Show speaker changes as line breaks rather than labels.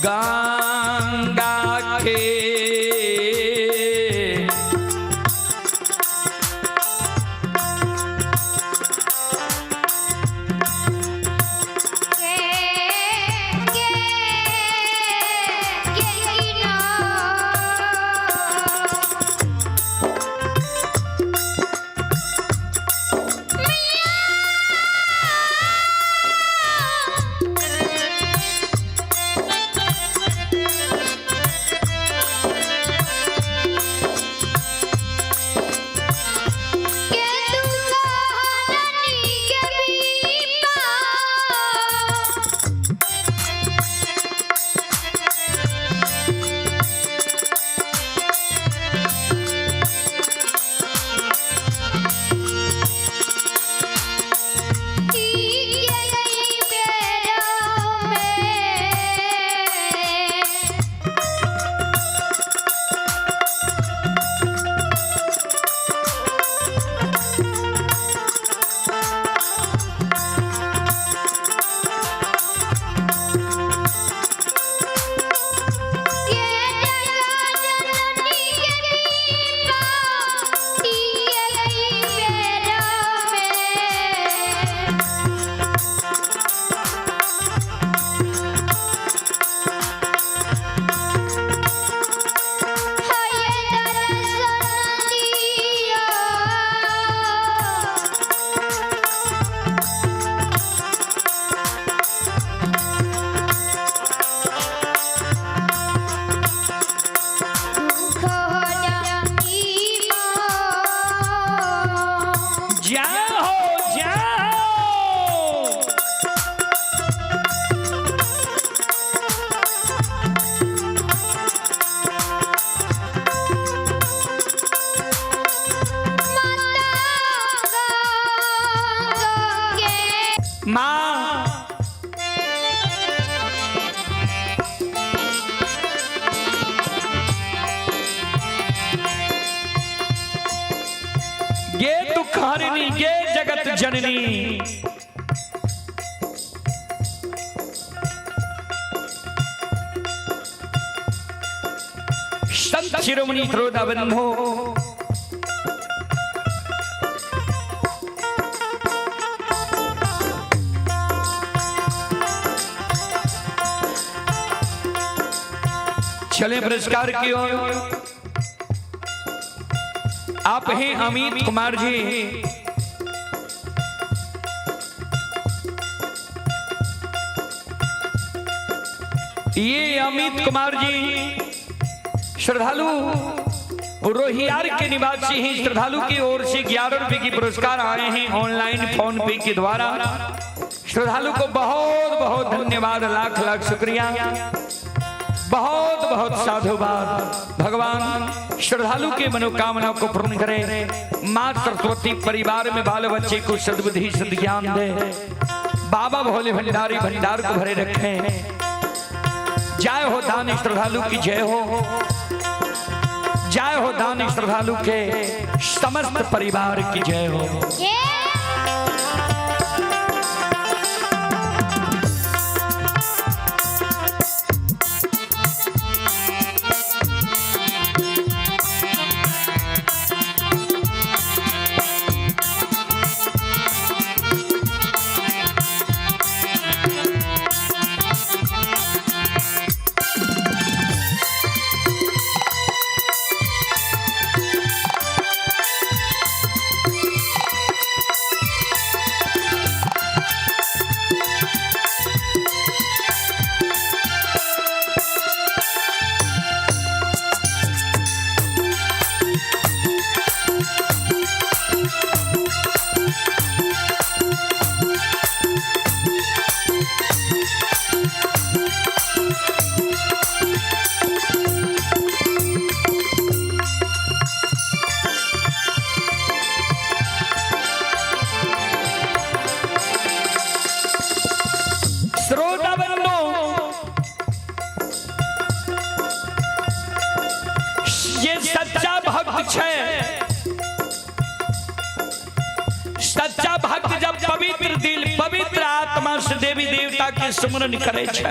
गंगा के दुखारिणी गे जगत जननी संत शिरोमणि त्रोदाबंधो चले पुरस्कार की ओर। आप हैं अमित कुमार जी, ये अमित कुमार जी श्रद्धालु रोहियार के निवासी हैं। श्रद्धालु की ओर से 11 रुपए की पुरस्कार आए हैं ऑनलाइन फोन पे के द्वारा। श्रद्धालु को बहुत बहुत धन्यवाद, लाख लाख शुक्रिया, बहुत बहुत साधुवाद। भगवान श्रद्धालु के मनोकामना को पूर्ण करे। मां सरस्वती परिवार में बाल बच्चे को सद्बुद्धि सद्ज्ञान दे। बाबा भोले भंडारी भंडार को भरे रखे। जय हो दान श्रद्धालु की जय हो, जय हो दान श्रद्धालु के समस्त परिवार की जय हो। सच्चा भक्त जब पवित्र दिल पवित्र आत्मा से देवी देवता के सुमरन करे छे